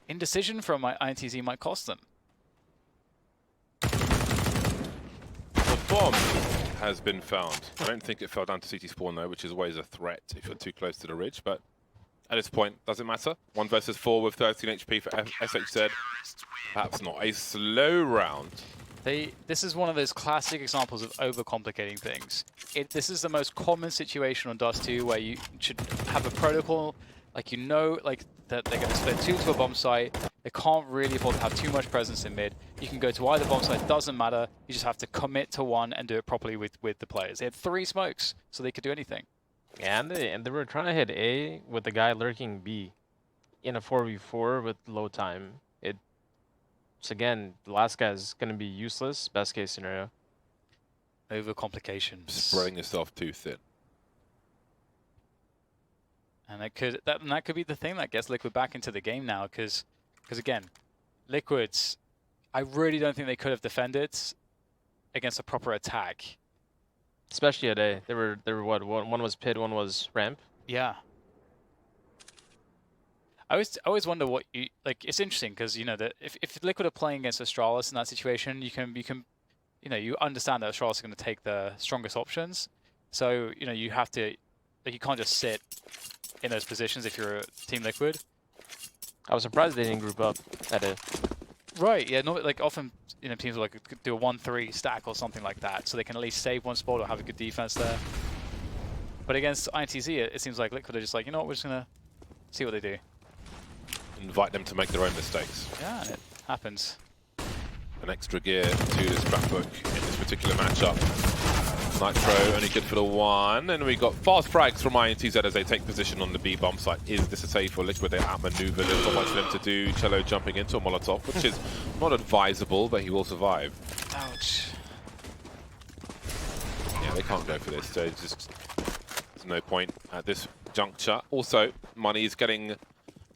Indecision from INTZ might cost them. The bomb has been found. I don't think it fell down to CT spawn though, which is always a threat if you're too close to the ridge, but at this point, doesn't matter. 1 versus 4 with 13 HP for SHZ. Perhaps not a slow round. This is one of those classic examples of overcomplicating things. This is the most common situation on Dust2 where you should have a protocol, like you know, like that they're going to split 2 to a bomb site. They can't really afford to have too much presence in mid. You can go to either bomb site, doesn't matter. You just have to commit to one and do it properly with the players. They had 3 smokes, so they could do anything. Yeah, and they were trying to hit A with the guy lurking B in a 4v4 with low time. So again, the last guy is going to be useless, best case scenario. Overcomplications. Spreading yourself too thin. And that could be the thing that gets Liquid back into the game now, because again, Liquids, I really don't think they could have defended against a proper attack. Especially at A. They were what? One was pit, one was ramp. Yeah. I always wonder what you like. It's interesting because you know that if Liquid are playing against Astralis in that situation, you understand that Astralis is going to take the strongest options. So you know you have to, like, you can't just sit in those positions if you're a Team Liquid. I was surprised they didn't group up at A. Right. Yeah. No. Like often, you know, teams will like do a 1-3 stack or something like that, so they can at least save one spot or have a good defense there. But against INTZ, it seems like Liquid are just like, you know what, we're just gonna see what they do. Invite them to make their own mistakes. Yeah, it happens. An extra gear to this scrapbook in this particular matchup. Nitro only good for the 1, and we got fast frags from INTZ as they take position on the B bomb site. Is this a save for Liquid? They outmaneuver. There's not much for them to do. Cello jumping into a Molotov, which is not advisable, but he will survive. Ouch. Yeah, they can't go for this, so there's no point at this juncture. Also, Money is getting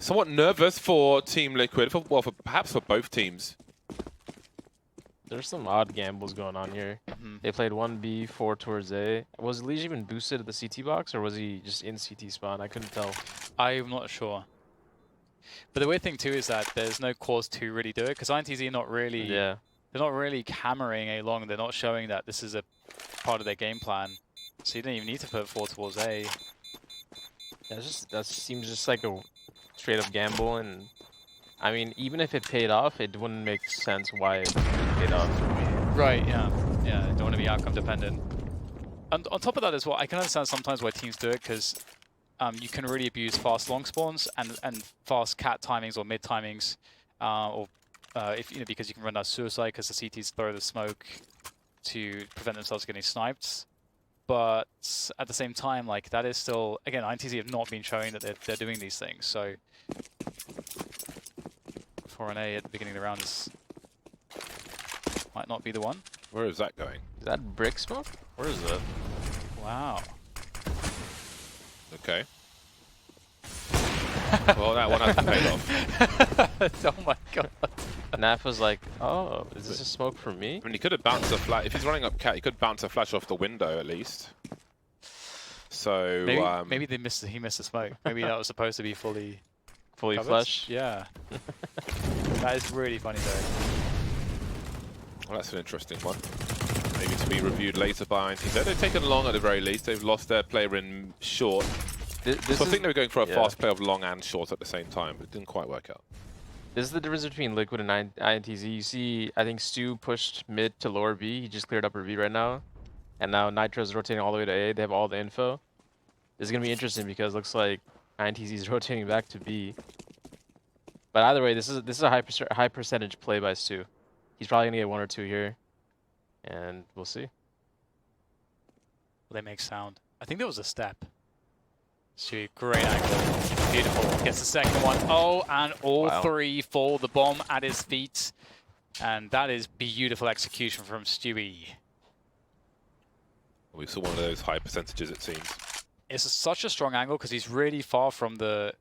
somewhat nervous for Team Liquid, perhaps for both teams. There's some odd gambles going on here. They played 1B, 4 towards A. Was Liege even boosted at the CT box, or was he just in CT spawn? I couldn't tell. I'm not sure. But the weird thing too is that there's no cause to really do it, because INTZ are not really, they're not really hammering A long. They're not showing that this is a part of their game plan. So you don't even need to put 4 towards A. That seems just like a straight up gamble, and I mean, even if it paid off, it wouldn't make sense why it paid off. Right, yeah. Yeah, don't want to be outcome dependent. And on top of that as well, I can understand sometimes why teams do it, because you can really abuse fast long spawns and fast cat timings or mid timings, if you know, because you can run out suicide because the CTs throw the smoke to prevent themselves getting sniped. but at the same time, like that is still, again, INTZ have not been showing that they're doing these things. So 4 and A at the beginning of the round might not be the one. Where is that going? Is that brick smoke? Where is that? Wow. Okay. Well, that one hasn't paid off. Oh my god. Naf was like, oh, is this a smoke for me? I mean, he could have bounced a flash. If he's running up cat, he could bounce a flash off the window at least. So Maybe they missed. He missed the smoke. Maybe that was supposed to be fully covered. flush? Yeah. That is really funny though. well, that's an interesting one. Maybe to be reviewed later by INTZ. They've taken long at the very least. They've lost their player in short. So I think they were going for a fast play of long and short at the same time, but it didn't quite work out. This is the difference between Liquid and INTZ. You see, I think Stu pushed mid to lower B. He just cleared upper B right now. And now Nitro's rotating all the way to A. They have all the info. This is going to be interesting because it looks like INTZ is rotating back to B. But either way, this is a high percentage play by Stu. He's probably going to get 1 or 2 here. And we'll see. They make sound. I think there was a step. Shoot, great angle. Beautiful. Gets the second one. Oh, and all 3 fall. The bomb at his feet. And that is beautiful execution from Stewie. We saw one of those high percentages, it seems. It's such a strong angle because he's really far from the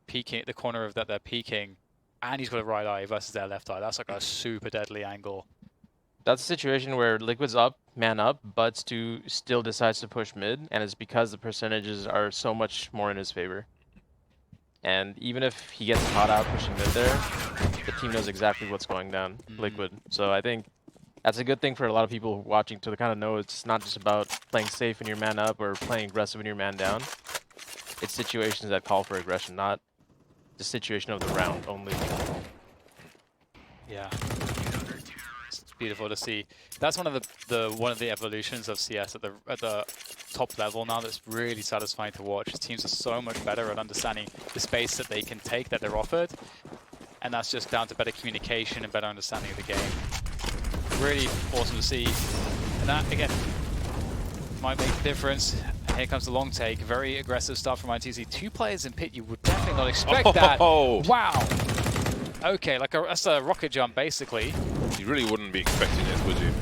peaking, the corner of that they're peaking, and he's got a right eye versus their left eye. That's like a super deadly angle. That's a situation where Liquid's up, man up, but Stu still decides to push mid, and it's because the percentages are so much more in his favor. And even if he gets caught out pushing mid there, the team knows exactly what's going down, Liquid. So I think that's a good thing for a lot of people watching to kind of know it's not just about playing safe when you're man up or playing aggressive when you're man down. It's situations that call for aggression, not the situation of the round only. Yeah. It's beautiful to see. That's one of the evolutions of CS at the top level now that's really satisfying to watch. Teams are so much better at understanding the space that they can take, that they're offered. And that's just down to better communication and better understanding of the game. Really awesome to see. And that, again, might make a difference. And here comes the long take. Very aggressive stuff from INTZ. 2 players in pit. You would definitely not expect that. Wow. Okay, that's a rocket jump, basically. You really wouldn't be expecting this, would you?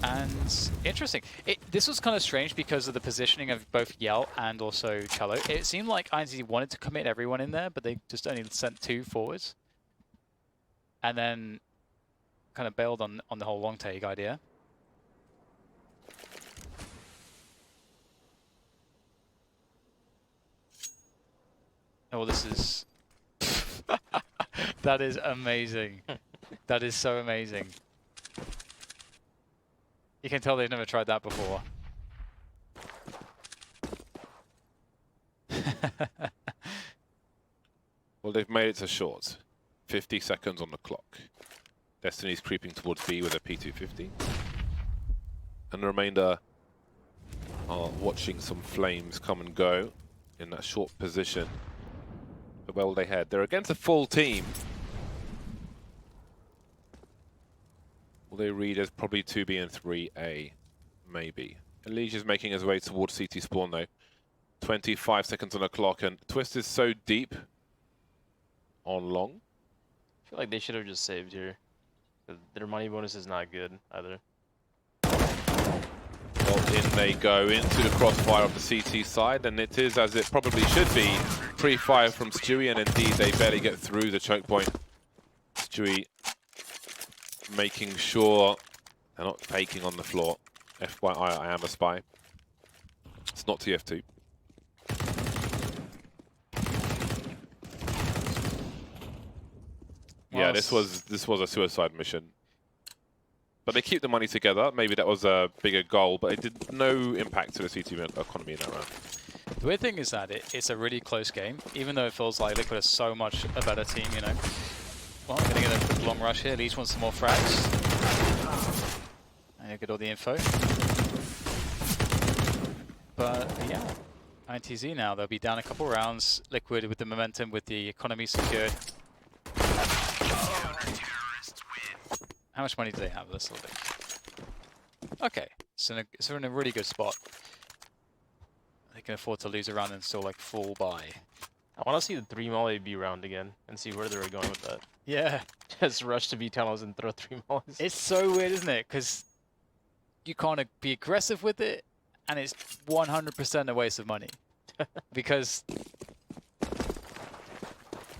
And interesting. This was kind of strange because of the positioning of both Yell and also Cello. It seemed like INTZ wanted to commit everyone in there, but they just only sent 2 forwards. And then kind of bailed on the whole long take idea. Oh, this is... That is amazing. That is so amazing. You can tell they've never tried that before. Well, they've made it to short. 50 seconds on the clock. Destiny's creeping towards B with a P250. And the remainder are watching some flames come and go in that short position. But well they head. They're against a full team. Will they read as probably 2B and 3A? Maybe. Elijah's making his way towards CT spawn though. 25 seconds on the clock, and Twist is so deep on long. I feel like they should have just saved here. Their money bonus is not good either. Well, in they go into the crossfire of the CT side, and it is as it probably should be. Pre-fire from Stewie, and indeed they barely get through the choke point. Stewie making sure they're not faking on the floor. FYI, I am a spy. It's not TF2. Yeah, this was a suicide mission. But they keep the money together. Maybe that was a bigger goal, but it did no impact to the CT economy in that round. The weird thing is that it's a really close game, even though it feels like Liquid is so much a better team, you know. Well, I'm going to get a long rush here. Leech wants some more frags. And you get all the info. But yeah, INTZ now, they'll be down a couple rounds. Liquid with the momentum, with the economy secured. How much money do they have? Let's look at it. Okay, It's in a really good spot. They can afford to lose a round and still like full buy. I want to see the 3 molly B round again and see where they were going with that. Yeah. Just rush to B tunnels and throw 3 mollies. It's so weird, isn't it? Because you can't be aggressive with it, and it's 100% a waste of money. Because,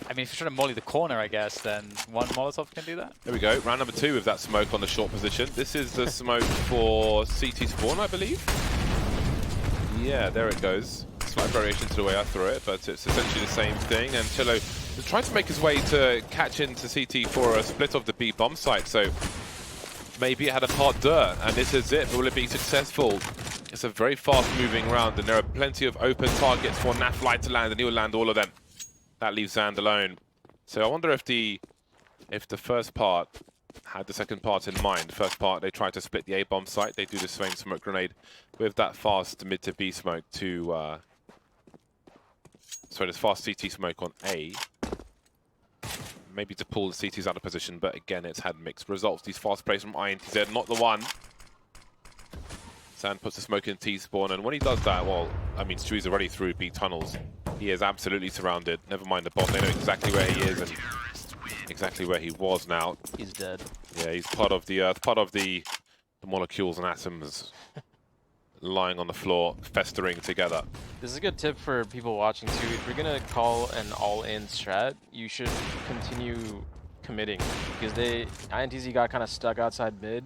I mean, if you're trying to molly the corner, I guess, then one Molotov can do that. There we go. Round number 2 with that smoke on the short position. This is the smoke for CT spawn, I believe. Yeah, there it goes. Slight variation to the way I throw it, but it's essentially the same thing. And Chillo is trying to make his way to catch into CT for a split of the B bomb site. So maybe it had a part dirt, and this is it. But will it be successful? It's a very fast-moving round, and there are plenty of open targets for Naflight to land, and he will land all of them. That leaves Zand alone. So I wonder if the first part had the second part in mind. First part, they tried to split the A bomb site. They do the same smoke grenade with that fast mid to B smoke to. Sorry, there's fast CT smoke on A. Maybe to pull the CTs out of position, but again, it's had mixed results. These fast plays from INTZ, not the one. Zand puts the smoke in T-spawn, and when he does that, well, I mean, Stewie's already through B tunnels. He is absolutely surrounded. Never mind the bomb, they know exactly where he is and exactly where he was now. He's dead. Yeah, he's part of the earth, part of the molecules and atoms lying on the floor, festering together. This is a good tip for people watching too. If you're gonna call an all-in strat, you should continue committing, because INTZ got kind of stuck outside mid,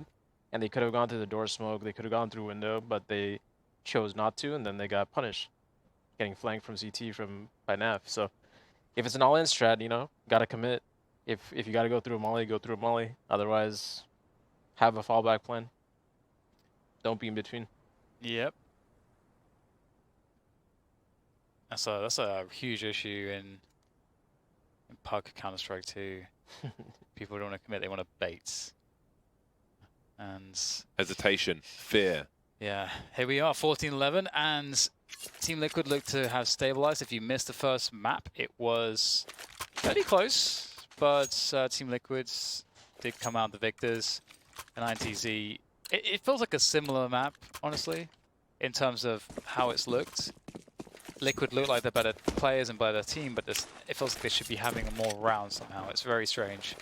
and they could have gone through the door smoke, they could have gone through window, but they chose not to, and then they got punished, getting flanked from CT by Nav. So if it's an all-in strat, you know, gotta commit. If you gotta go through a molly, go through a molly. Otherwise, have a fallback plan. Don't be in between. Yep. That's a huge issue in PUG Counter-Strike 2. People don't want to commit, they want to bait. And hesitation, fear. Yeah, here we are, 14-11, and Team Liquid looked to have stabilized. If you missed the first map, it was fairly close, but Team Liquids did come out the victors, and INTZ. It feels like a similar map, honestly, in terms of how it's looked. Liquid look like they're better players and better team, but it feels like they should be having more rounds somehow. It's very strange.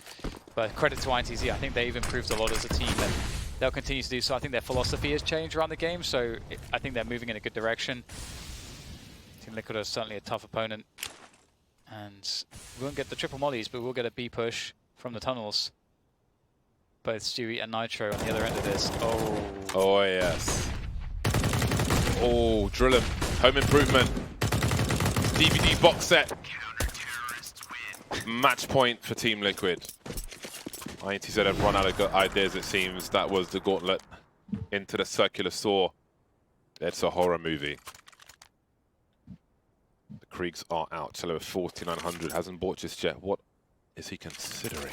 But credit to INTZ, I think they've improved a lot as a team, and they'll continue to do so. I think their philosophy has changed around the game, so I think they're moving in a good direction. Team Liquid are certainly a tough opponent. And we won't get the triple mollies, but we'll get a B push from the tunnels. Both Stewie and Nitro on the other end of this. Oh. Oh, yes. Oh, drill him. Home improvement. DVD box set. Match point for Team Liquid. INTZ have run out of good ideas, it seems. That was the gauntlet into the circular saw. It's a horror movie. The Kriegs are out. Cello 4900 hasn't bought just yet. What is he considering?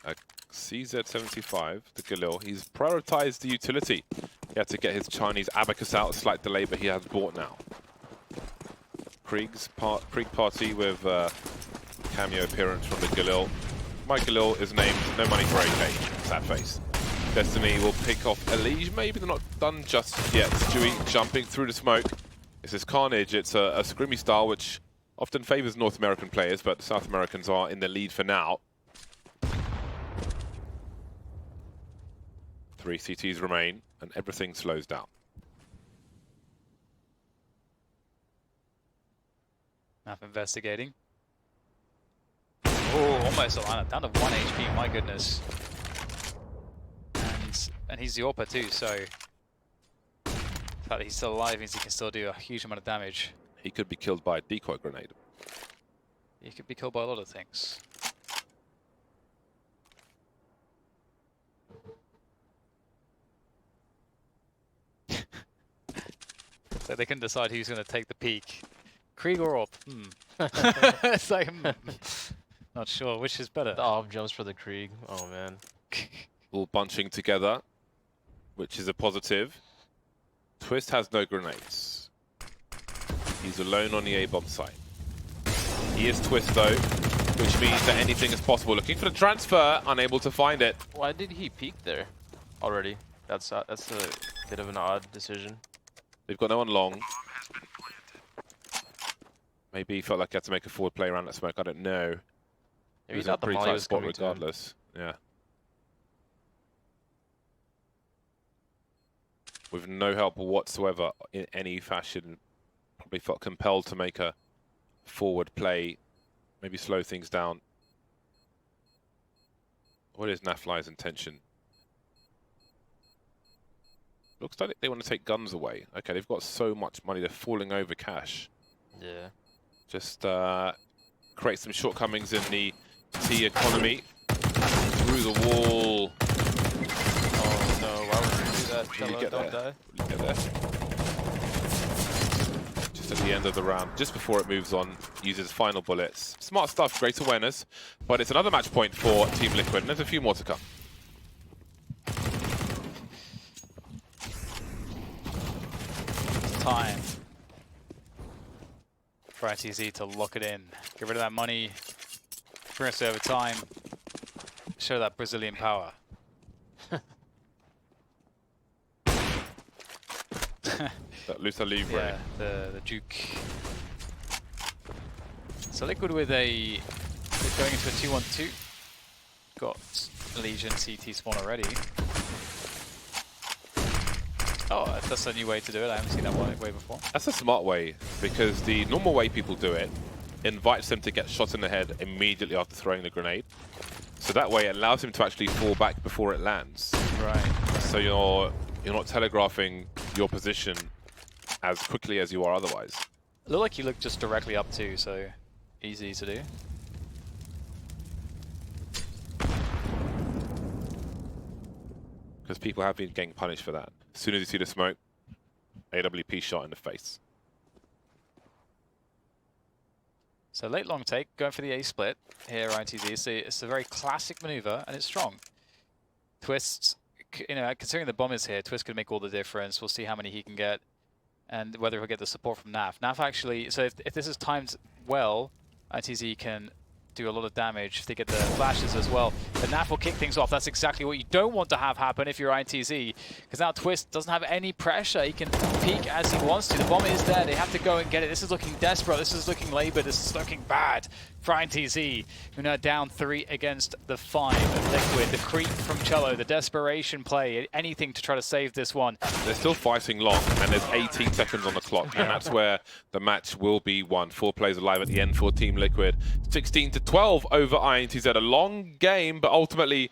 A CZ75, the Galil. He's prioritized the utility. He had to get his Chinese abacus out, a slight delay, but he has bought now. Krieg party with cameo appearance from the Galil. My Galil is named No Money for AK. Sad face. Destiny will pick off Elige. Maybe they're not done just yet. Stewie jumping through the smoke. This is Carnage. It's a scrimmy style, which often favors North American players, but South Americans are in the lead for now. 3 CTs remain, and everything slows down. Map investigating. Oh, almost a lineup. Down to 1 HP, my goodness. And he's the AWPer too, so the fact that he's still alive means he can still do a huge amount of damage. He could be killed by a decoy grenade. He could be killed by a lot of things. So they can decide who's going to take the peak. Krieg or AWP? It's like, not sure which is better. The AWP jumps for the Krieg. Oh man. All bunching together, which is a positive. Twist has no grenades. He's alone on the A-bomb site. He is Twist though, which means that anything is possible. Looking for the transfer, unable to find it. Why did he peek there? already. That's a bit of an odd decision. They've got no one long. Maybe he felt like he had to make a forward play around that smoke. I don't know. Maybe He was he in a thought the pretty molly tight was spot coming to him. regardless. Yeah. With no help whatsoever in any fashion. Probably felt compelled to make a forward play. Maybe slow things down. What is Nafly's intention? Looks like they want to take guns away. Okay, they've got so much money. They're falling over cash. Yeah. Just create some shortcomings in the T economy. Through the wall. Oh no, why would you do that? Will you Cello? get Don't there? die. Will you get there? Just at the end of the round, just before it moves on, uses final bullets. Smart stuff, great awareness. But it's another match point for Team Liquid, and there's a few more to come. Time for INTZ to lock it in. Get rid of that money, bring us over time, show that Brazilian power. That Luta Livre. Yeah, the Duke. So Liquid with a going into a 2-1-2. Got Legion CT spawn already. Oh, that's a new way to do it. I haven't seen that way before. That's a smart way, because the normal way people do it invites them to get shot in the head immediately after throwing the grenade. So that way it allows him to actually fall back before it lands. Right. So you're not telegraphing your position as quickly as you are otherwise. Look like you look just directly up too, so easy to do. Because people have been getting punished for that. As soon as you see the smoke, AWP shot in the face. So late long take, going for the A split here, INTZ. It's a very classic maneuver, and it's strong. Twists, you know, considering the bomb is here, Twist could make all the difference. We'll see how many he can get, and whether he'll get the support from Naf. Naf actually, so if this is timed well, INTZ can do a lot of damage if they get the flashes as well. But Naf will kick things off. That's exactly what you don't want to have happen if you're INTZ, because now Twist doesn't have any pressure. He can peek as he wants to. The bomb is there. They have to go and get it. This is looking desperate. This is looking labored. This is looking bad for INTZ, who are now down 3 against the 5 of Liquid. The creep from Cello, the desperation play, anything to try to save this one. They're still fighting long, and there's 18 seconds on the clock, and that's where the match will be won. 4 players alive at the end for Team Liquid. 16-12 over INTZ. A long game, but ultimately